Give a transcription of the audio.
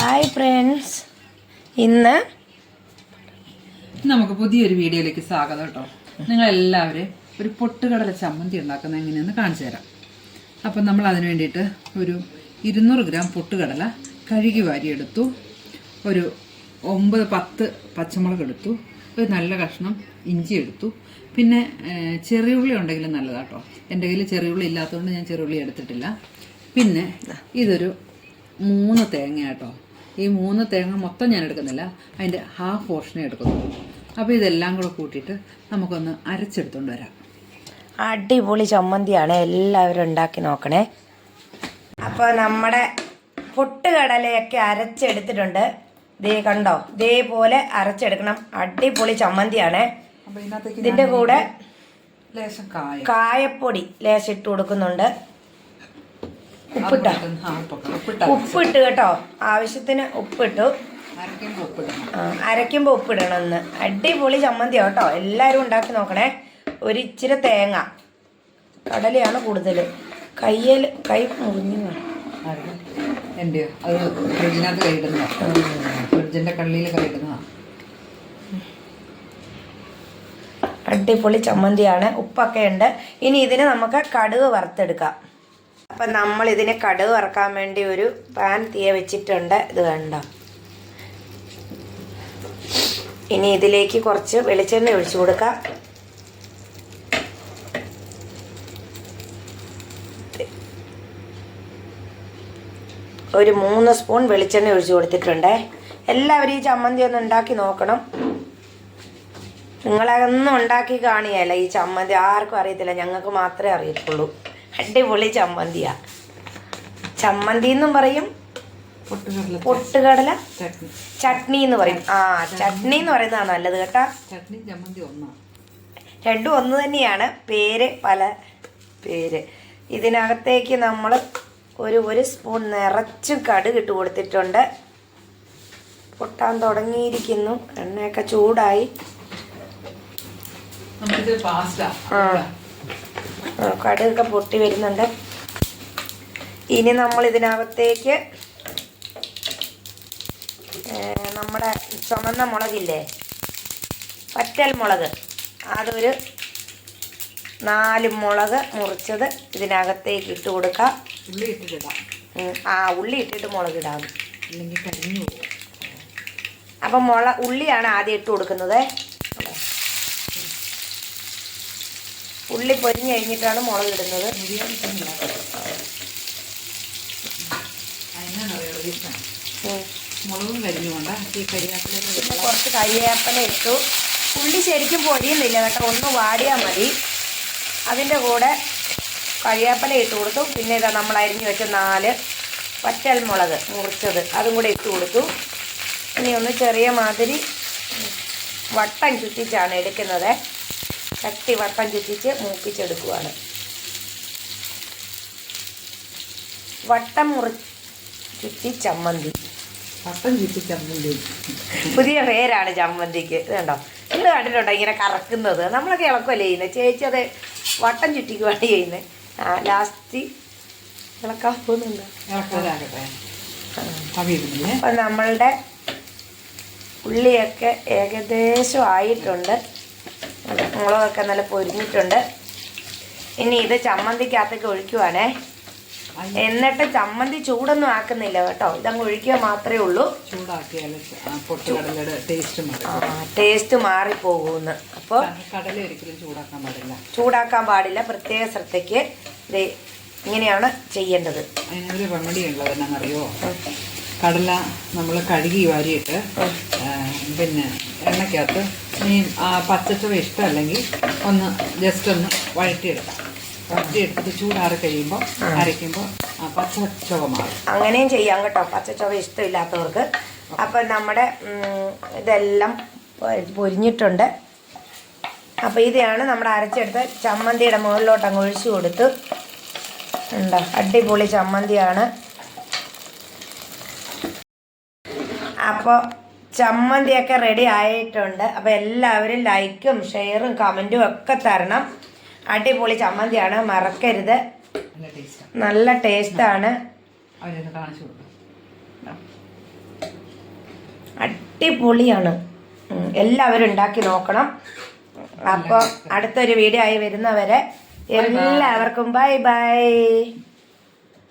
Hi friends, ഇന്ന് നമുക്ക് പുതിയൊരു വീഡിയോയിലേക്ക് സ്വാഗതം കേട്ടോ. നിങ്ങളെല്ലാവരും ഒരു പൊട്ടുകടല ചമ്മന്തി ഉണ്ടാക്കുന്നത് എങ്ങനെയെന്ന് കാണിച്ചു തരാം. അപ്പം നമ്മൾ അതിന് വേണ്ടിയിട്ട് ഒരു 200 ഗ്രാം പൊട്ടുകടല കഴുകി വാരിയെടുത്തു. ഒരു 9-10 പച്ചമുളക് എടുത്തു. ഒരു നല്ല കഷ്ണം ഇഞ്ചി എടുത്തു. പിന്നെ ചെറിയുള്ളി ഉണ്ടെങ്കിലും നല്ലതാട്ടോ. എൻ്റെ കയ്യിൽ ചെറിയുള്ളി ഇല്ലാത്തതുകൊണ്ട് ഞാൻ ചെറിയുള്ളി എടുത്തിട്ടില്ല. പിന്നെ ഇതൊരു 3 തേങ്ങ കേട്ടോ. ഈ 3 തേങ്ങ മൊത്തം ഞാൻ എടുക്കുന്നില്ല, അതിൻ്റെ ഹാഫ് പോർഷനേ എടുക്കുന്നുള്ളൂ. അപ്പോൾ ഇതെല്ലാം കൂടെ കൂട്ടിയിട്ട് നമുക്കൊന്ന് അരച്ചെടുത്തുകൊണ്ട് വരാം. അടിപൊളി ചമ്മന്തിയാണ്, എല്ലാവരും ഉണ്ടാക്കി നോക്കണേ. അപ്പോൾ നമ്മുടെ പൊട്ടുകടലയൊക്കെ അരച്ചെടുത്തിട്ടുണ്ട്. ദേ കണ്ടോ, ഇതേപോലെ അരച്ചെടുക്കണം. അടിപൊളി ചമ്മന്തിയാണ്. അപ്പോൾ ഇതിനകത്തേക്ക് ഇതിൻ്റെ കൂടെ ലേശം കായപ്പൊടി ലേശം ഇട്ട് കൊടുക്കുന്നുണ്ട്. ഉപ്പിട്ട് കേട്ടോ, ആവശ്യത്തിന് ഉപ്പിട്ടു. അരയ്ക്കുമ്പോൾ ഉപ്പിടണമെന്ന്. അടിപൊളി ചമ്മന്തി കേട്ടോ, എല്ലാവരും ഉണ്ടാക്കി നോക്കണേ. ഒരിച്ചിരി തേങ്ങ, കടലയാണ് കൂടുതൽ. കൈ മുറിഞ്ഞു എൻ്റെ അത് ഫ്രിഡ്ജിനകത്ത് കഴിക്കുന്നതാണ്, ഫ്രിഡ്ജിൻ്റെ കള്ളിയിൽ കഴിക്കുന്നതാണ്. അടിപൊളി ചമ്മന്തിയാണ്. ഉപ്പൊക്കെ ഉണ്ട്. ഇനി ഇതിന് നമുക്ക് കടുക് വറുത്തെടുക്കാം. അപ്പം നമ്മൾ ഇതിന് കടുക് വറക്കാൻ വേണ്ടി ഒരു പാൻ തീയ വെച്ചിട്ടുണ്ട്. ഇത് കണ്ടോ. ഇനി ഇതിലേക്ക് കുറച്ച് വെളിച്ചെണ്ണ ഒഴിച്ചു കൊടുക്കാം. ഒരു 3 സ്പൂൺ വെളിച്ചെണ്ണ ഒഴിച്ചു കൊടുത്തിട്ടുണ്ട്. എല്ലാവരും ഈ ചമ്മന്തി ഒന്ന് ഉണ്ടാക്കി നോക്കണം. നിങ്ങളതൊന്നും ഉണ്ടാക്കി കാണുകയല്ല. ഈ ചമ്മന്തി ആർക്കും അറിയത്തില്ല, ഞങ്ങൾക്ക് മാത്രമേ അറിയത്തുള്ളൂ. അടിപൊളി ചമ്മന്തിയാ. ചമ്മന്തി എന്നും പറയും, പൊട്ടുകടല ചട്നി എന്ന് പറയും. ചട്നി എന്ന് പറയുന്നതാണ് നല്ലത് കേട്ടാ. രണ്ടും ഒന്ന് തന്നെയാണ്, പേര് പല പേര്. ഇതിനകത്തേക്ക് നമ്മൾ ഒരു സ്പൂൺ നിറച്ച് കടുക് ഇട്ട് കൊടുത്തിട്ടുണ്ട്. പൊട്ടാൻ തുടങ്ങിയിരിക്കുന്നു. എണ്ണയൊക്കെ ചൂടായി. കടുകൊക്കെ പൊട്ടി വരുന്നുണ്ട്. ഇനി നമ്മൾ ഇതിനകത്തേക്ക് നമ്മുടെ ചുമന്ന മുളകില്ലേ, വറ്റൽ മുളക്, അതൊരു 4 മുളക് മുറിച്ചത് ഇതിനകത്തേക്ക് ഇട്ട് കൊടുക്കാം. ഉള്ളി ഇട്ടിട്ട് മുളക് ഇടാം, അല്ലെങ്കിൽ കരിഞ്ഞു പോകും. അപ്പം ഉള്ളിയാണ് ആദ്യം ഇട്ട് കൊടുക്കുന്നത്. ഉള്ളി പൊരിഞ്ഞ് കഴിഞ്ഞിട്ടാണ് മുളക് ഇടുന്നത്. മുളകും കരിഞ്ഞുകൊണ്ട് ഈ കരിവേപ്പില കുറച്ച് കരിവേപ്പില ഇട്ടു. ഉള്ളി ശരിക്കും പൊരിയുന്നില്ല കേട്ടോ, ഒന്ന് വാടിയാൽ മതി. അതിൻ്റെ കൂടെ കരിവേപ്പില ഇട്ട് കൊടുത്തു. പിന്നെ ഇതാ നമ്മൾ അരിഞ്ഞു വെച്ച 4 വറ്റൽ മുളക് മുറിച്ചത്, അതും കൂടെ ഇട്ട് കൊടുത്തു. ഇനി ഒന്ന് ചെറിയ മാതിരി വട്ടം ചുറ്റിച്ചാണ് എടുക്കുന്നത്. ചട്ടി വട്ടം ചുറ്റിച്ച് മൂപ്പിച്ചെടുക്കുവാണ്. വട്ടം ചുറ്റി ചമ്മന്തി. വട്ടം ചുറ്റി ചമ്മന്തി പുതിയ പേരാണ് ചമ്മന്തിക്ക്. ഇത് കണ്ടോ, ഇത് കണ്ടിട്ടുണ്ടോ ഇങ്ങനെ കറക്കുന്നത്? നമ്മളൊക്കെ ഇളക്കുമല്ലേ ചെയ്യുന്നത്. ചേച്ചി അത് വട്ടം ചുറ്റിക്കുവാണ് ചെയ്യുന്നത്. ലാസ്റ്റ് ഇളക്കാൻ പോകുന്നുണ്ട്. അപ്പം നമ്മളുടെ ഉള്ളിയൊക്കെ ഏകദേശം ആയിട്ടുണ്ട്. മുളകൊക്കെ നല്ല പൊരിഞ്ഞിട്ടുണ്ട്. ഇനി ഇത് ചമ്മന്തിക്കകത്തേക്ക് ഒഴിക്കുവാണേ. എന്നിട്ട് ചമ്മന്തി ചൂടൊന്നും ആക്കുന്നില്ല കേട്ടോ, ഇതങ്ങ് ഒഴിക്കുക മാത്രമേ ഉള്ളൂ. ടേസ്റ്റ് മാറിപ്പോകുന്നു. അപ്പോൾ ചൂടാക്കാൻ പാടില്ല. പ്രത്യേക ശ്രദ്ധയ്ക്ക് ഇത് ഇങ്ങനെയാണ് ചെയ്യേണ്ടത്. അതിനൊരു റെമഡി ഉള്ളത് എന്നാണെന്നറിയോ? കടല നമ്മൾ കഴുകി വാരിയിട്ട് പിന്നെ എണ്ണയ്ക്കകത്ത് ഈ പച്ചച്ചവ ഇഷ്ടമല്ലെങ്കിൽ ഒന്ന് ജസ്റ്റ് ഒന്ന് വഴറ്റിയെടുക്കാം. വഴറ്റിയെടുത്തിട്ട് ചൂടാറി കഴിയുമ്പോൾ അരയ്ക്കുമ്പോൾ പച്ചച്ചവ മാറും. അങ്ങനെയും ചെയ്യാം കേട്ടോ, പച്ചച്ചവ ഇഷ്ടമില്ലാത്തവർക്ക്. അപ്പം നമ്മുടെ ഇതെല്ലാം പൊരിഞ്ഞിട്ടുണ്ട്. അപ്പോൾ ഇതാണ് നമ്മുടെ അരച്ചെടുത്ത് ചമ്മന്തിയുടെ മുകളിലോട്ട് അങ്ങ് ഒഴിച്ചു കൊടുത്തു. ഉണ്ടോ, അടിപൊളി ചമ്മന്തിയാണ്. അപ്പോൾ ചമ്മന്തിയൊക്കെ റെഡി ആയിട്ടുണ്ട്. അപ്പോൾ എല്ലാവരും ലൈക്കും ഷെയറും കമൻറ്റും ഒക്കെ തരണം. അടിപൊളി ചമ്മന്തിയാണ്, മറക്കരുത്. നല്ല ടേസ്റ്റാണ്. അടിപൊളിയാണ്. എല്ലാവരും ഉണ്ടാക്കി നോക്കണം. അപ്പോൾ അടുത്തൊരു വീഡിയോ ആയി വരുന്നവരെ എല്ലാവർക്കും ബൈ ബൈ.